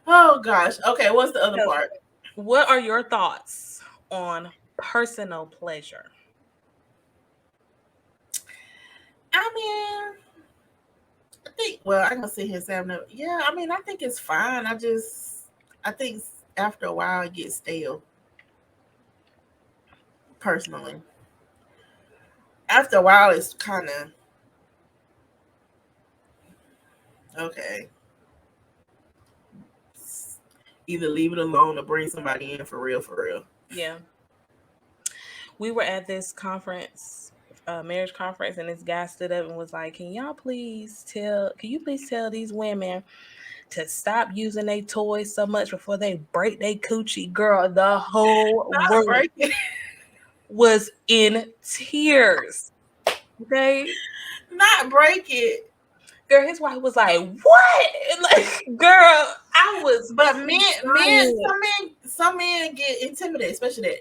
Oh gosh. Okay, what's the other part? What are your thoughts on personal pleasure? I mean, I'm gonna sit here and say yeah, I mean, I think it's fine. I think after a while it gets stale. Personally. After a while it's kinda okay. Either leave it alone or bring somebody in for real. Yeah. We were at this conference, marriage conference, and this guy stood up and was like, can you please tell these women to stop using their toys so much before they break their coochie? Girl, the whole room was in tears. Okay? Not break it. Girl, his wife was like, what? Like, girl, I was. But some men get intimidated, especially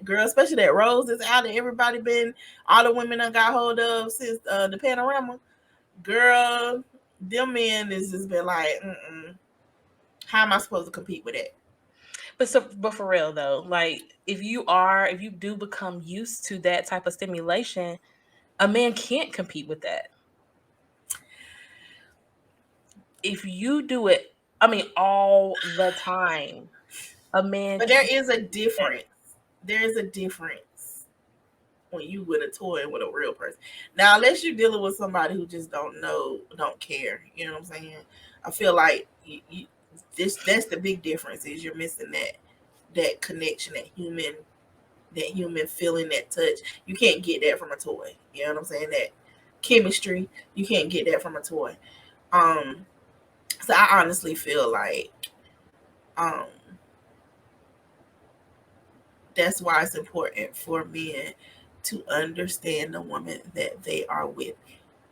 that Rose is out and everybody all the women done got hold of since the panorama. Girl, them men has just been like, how am I supposed to compete with that? But for real though, like if you do become used to that type of stimulation, a man can't compete with that. If you do it, I mean, all the time, a man. But there is a difference. There is a difference when you with a toy and with a real person. Now, unless you're dealing with somebody who just don't care. You know what I'm saying? I feel like that's the big difference is you're missing that connection, that human feeling, that touch. You can't get that from a toy. You know what I'm saying? That chemistry, you can't get that from a toy. So I honestly feel like that's why it's important for men to understand the woman that they are with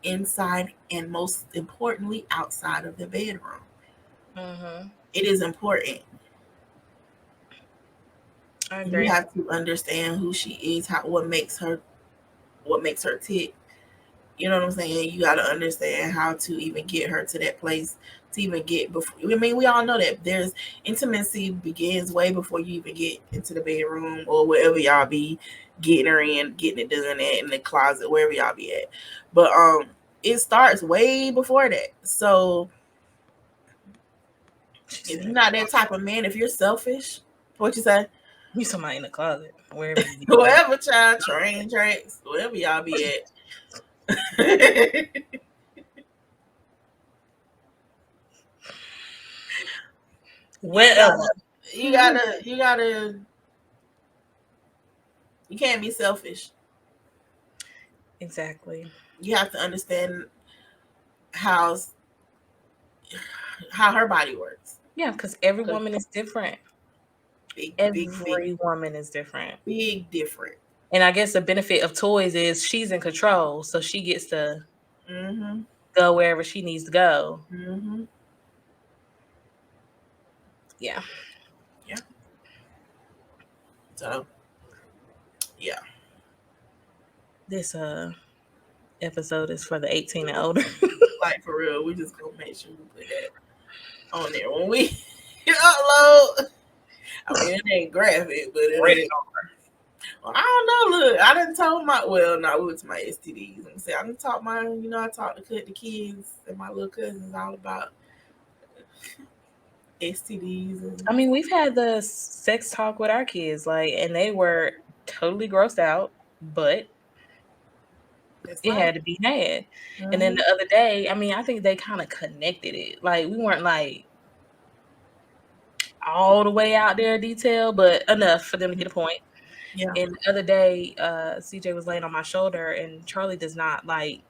inside and most importantly outside of the bedroom. Mm-hmm. It is important. I agree. You have to understand who she is, what makes her tick, You know what I'm saying? You got to understand how to even get her to that place, to even get before. I mean, we all know that there's intimacy begins way before you even get into the bedroom or wherever y'all be getting her in, getting it done at, in the closet, wherever y'all be at. But it starts way before that. So if you're not that type of man, if you're selfish, what you say? You somebody in the closet, wherever you be at. Whoever child, train tracks, wherever y'all be at. you Wherever. gotta, you gotta, you can't be selfish. Exactly. You have to understand how how her body works. Yeah, because every 'Cause woman is different. big, big, big, Every woman is different. big different. And I guess the benefit of toys is she's in control, so she gets to Mhm. go wherever she needs to go. Mhm. Yeah. Yeah. So yeah. This episode is for the 18 and older. Like for real, we just gonna make sure we put that on there when we upload. I mean, it ain't graphic, but it Rated ain't. Well, I don't know. Look, I didn't tell my not with my STDs. I'm saying I didn't talk my, I talked to the kids and my little cousins all about STDs and I mean, we've had the sex talk with our kids, like, and they were totally grossed out, but that's it life. had to be had. And then Mm-hmm. the other day, I mean, I think they kind of connected it. Like, we weren't like all the way out there detail, but enough for them to get a point. Yeah. And the other day, CJ was laying on my shoulder, and Charlie does not like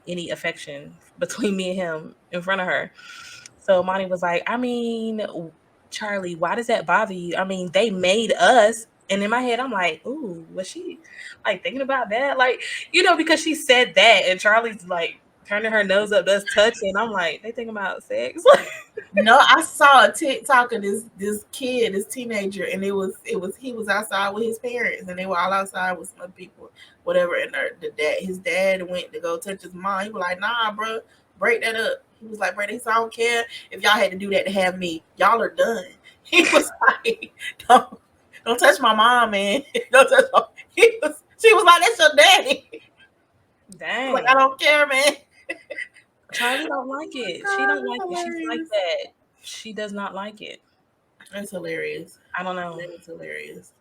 any affection between me and him in front of her. So Monty was like, I mean, Charlie, why does that bother you? I mean, they made us. And in my head, I'm like, ooh, was she like thinking about that? Like, because she said that, and Charlie's like turning her nose up, does touching. I'm like, they thinking about sex. No, I saw a TikTok of this kid, this teenager, and it was he was outside with his parents, and they were all outside with some other people, whatever. And his dad went to go touch his mom. He was like, "Nah, bro, break that up." He was like, "Bro, they said, I don't care if y'all had to do that to have me. Y'all are done." He was like, "Don't touch my mom, man. Don't touch my." She was like, "That's your daddy." He was like, "I Dang. don't care, man." Charlie don't like Oh it. my She god, don't like that's it. She's like hilarious. that. She does not like it. That's hilarious. I don't know. That is hilarious.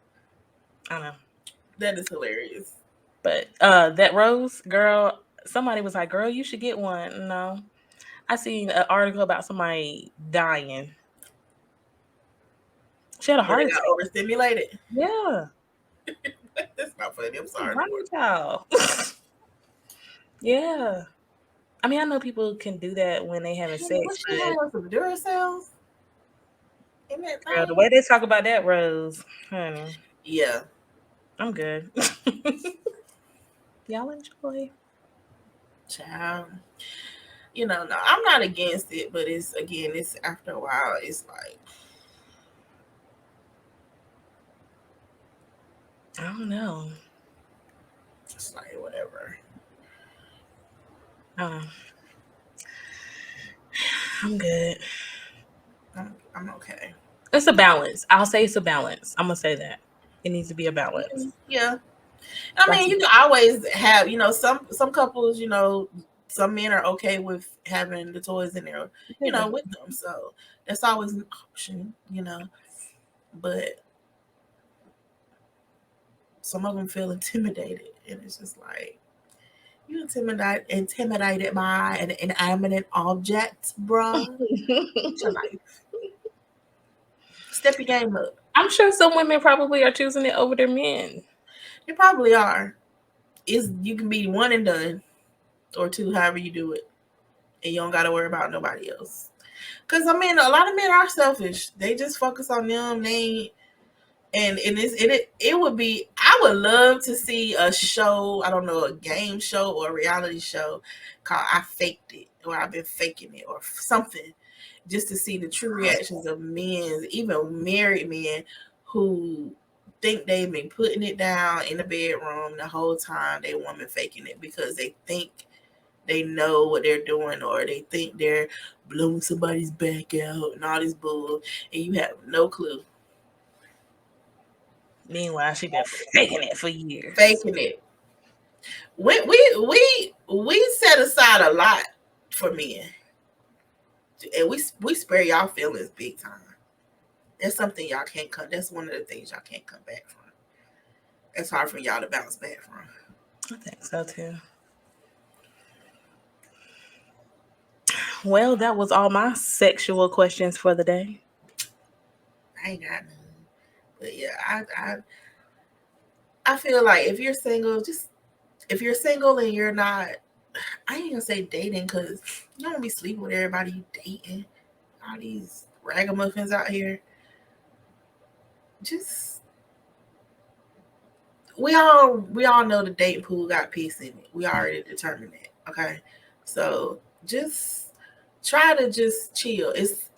I don't know. That is hilarious. But that rose girl, somebody was like, "Girl, you should get one." No, I seen an article about somebody dying. She had a But heart they attack. got overstimulated. Yeah, That's not funny. I'm sorry. right, y'all. Yeah, I mean, I know people can do that when they having sex, What she but had some Duracells in that girl, the thing? way they talk about that rose, honey, Yeah. I'm good. Y'all enjoy. Child. No, I'm not against it, but it's after a while, it's like, I don't know. it's like whatever. I don't know. I'm good. I'm okay. It's a balance. I'll say it's a balance. I'm gonna say that it needs to be a balance. Yeah. I Like, mean, you can always have, some couples, some men are okay with having the toys in there, with them. So that's always an option. But some of them feel intimidated, and it's just like, you intimidated by an inanimate object, bruh. Get your life. Step your game up. I'm sure some women probably are choosing it over their men. You probably are. You can be one and done, or two, however you do it, and you don't got to worry about nobody else. Because I mean, a lot of men are selfish. They just focus on them. They ain't. It would be. I would love to see a show. I don't know, a game show or a reality show called "I Faked It" or "I've Been Faking It" or something, just to see the true reactions of men, even married men, who think they've been putting it down in the bedroom the whole time they woman faking it because they think they know what they're doing, or they think they're blowing somebody's back out and all this bull, and you have no clue. Meanwhile, she been faking it for years. Faking it. We set aside a lot for men, and we spare y'all feelings big time. That's something y'all can't come. That's one of the things y'all can't come back from. It's hard for y'all to bounce back from. I think so too. Well, that was all my sexual questions for the day. I ain't got none. But yeah, I feel like if you're single, just if you're single and you're not, I ain't gonna say dating because you don't be sleeping with everybody you dating. All these ragamuffins out here. Just we all know the dating pool got peace in it. We already determined that. Okay, so just try to just chill. It's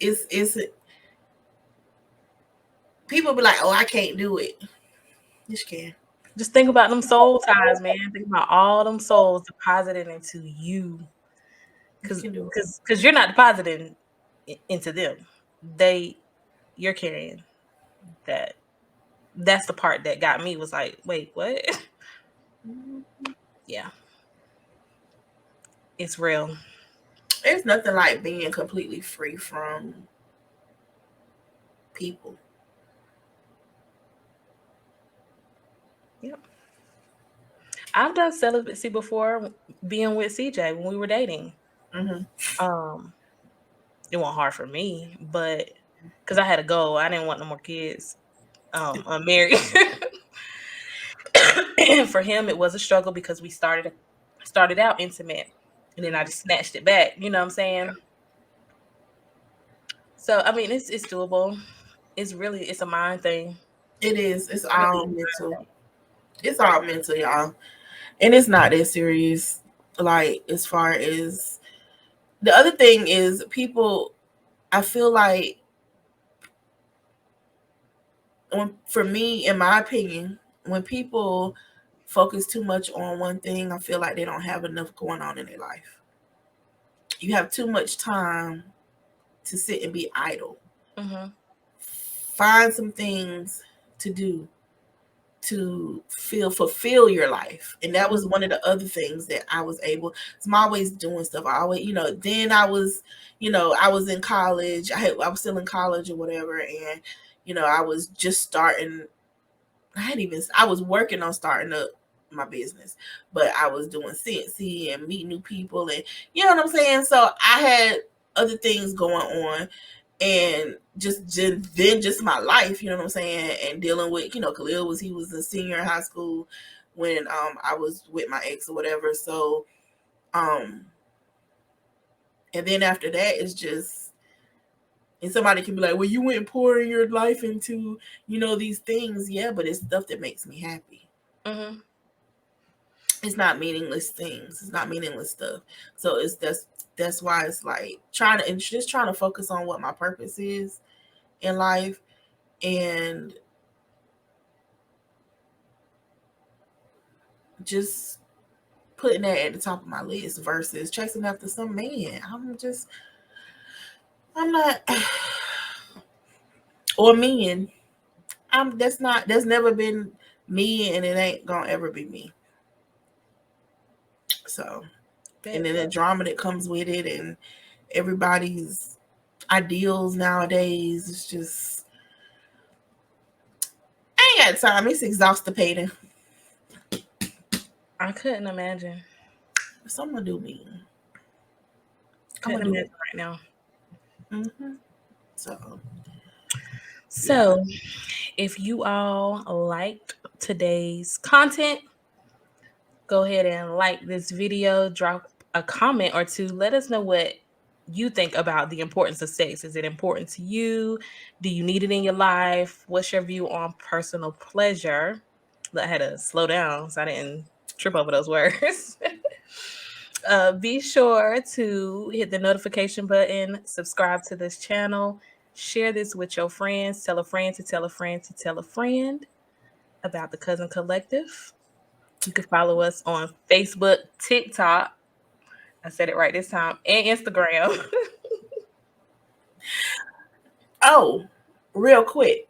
people be like, oh, I can't do it. Yes, you can. Just think about them soul ties, man. Think about all them souls deposited into you, You because can do it. because you're not depositing into them. They you're carrying that. That's the part that got me. Was like, wait, what? Yeah, it's real. There's nothing like being completely free from people. Yep. I've done celibacy before, being with CJ when we were dating. Hmm. Um, it wasn't hard for me, but because I had a goal, I didn't want no more kids. Unmarried. And for him, it was a struggle because we started out intimate, and then I just snatched it back. You know what I'm saying? So I mean, it's doable. It's a mind thing. It is. It's Really all a mind mental. thing. It's all mental, y'all, and it's not that serious. Like as far as the other thing is, people. I feel like for me, in my opinion, when people focus too much on one thing, I feel like they don't have enough going on in their life. You have too much time to sit and be idle. Mm-hmm. Find some things to do to fulfill your life. And that was one of the other things that I was able. So I'm always doing stuff. I always, then I was in college. I was still in college or whatever, and I was just starting. I was working on starting up my business, but I was doing Scentsy and meeting new people, and you know what I'm saying. So I had other things going on, and just my life, you know what I'm saying, and dealing with, Khalil he was a senior in high school when I was with my ex or whatever. So um and then after that it's just, and somebody can be like, well, you went pouring your life into these things. Yeah, but it's stuff that makes me happy. Mm-hmm. It's not meaningless things. It's not meaningless stuff. So that's why it's like trying to focus on what my purpose is in life, and just putting that at the top of my list versus chasing after some man. I'm not, or men. That's never been me, and it ain't gonna ever be me. So, and then the drama that comes with it, and everybody's ideals nowadays, it's just, I ain't got time. It's exhausting. I couldn't imagine. Someone do me. I'm Couldn't gonna do imagine it. right now. Mm-hmm. So, So, if you all liked today's content, go ahead and like this video, drop a comment or two. Let us know what you think about the importance of sex. Is it important to you? Do you need it in your life? What's your view on personal pleasure? I had to slow down so I didn't trip over those words. Be sure to hit the notification button, subscribe to this channel, share this with your friends, tell a friend to tell a friend to tell a friend about the Cousin Collective. You can follow us on Facebook, TikTok. I said it right this time. And Instagram. Oh, real quick.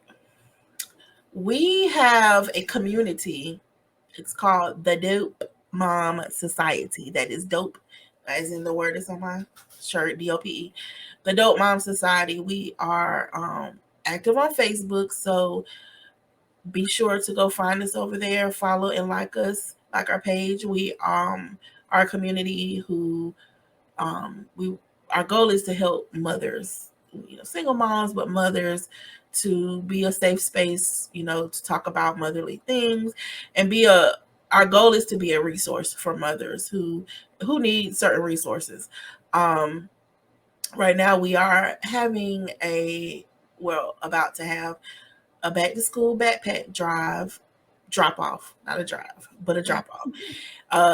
We have a community. It's called the Dope Mom Society. That is dope, as in the word is on my shirt, DOPE. The Dope Mom Society. We are active on Facebook, so be sure to go find us over there, follow and like us, like our page. We are a community who we our goal is to help mothers, single moms, but mothers, to be a safe space, to talk about motherly things and be a our goal is to be a resource for mothers who need certain resources. Um, right now we are having about to have a back to school backpack drop off, not a drive, but a drop off.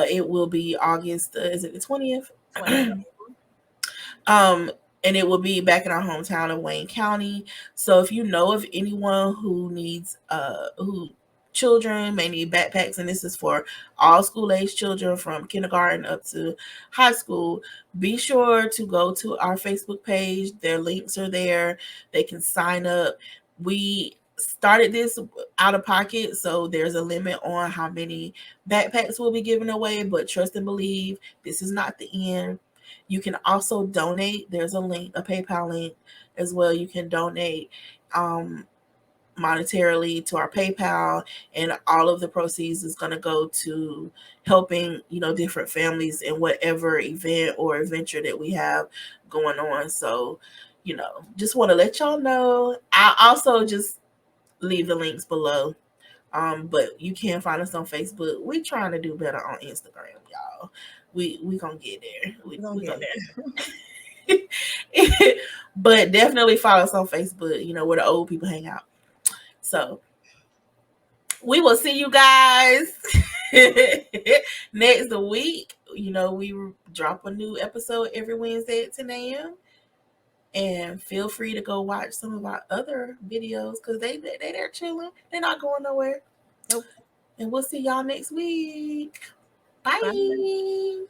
It will be August, is it the 20th? 20. Um, and it will be back in our hometown of Wayne County. So if you know of anyone who needs who children may need backpacks, and this is for all school age children from kindergarten up to high school, be sure to go to our Facebook page. Their links are there. They can sign up. We started this out of pocket, so there's a limit on how many backpacks will be given away, but trust and believe, this is not the end. You can also donate. There's a link, a PayPal link as well. You can donate monetarily to our PayPal, and all of the proceeds is going to go to helping, different families in whatever event or adventure that we have going on. So, just want to let y'all know. I also just leave the links below. But you can find us on Facebook. We're trying to do better on Instagram, y'all. We gonna get there. We We're gonna gonna get get there. But definitely follow us on Facebook, where the old people hang out. So we will see you guys next week. We drop a new episode every Wednesday at 10 a.m. And feel free to go watch some of our other videos because they're chilling. They're not going nowhere. Nope. And we'll see y'all next week. Bye. Bye.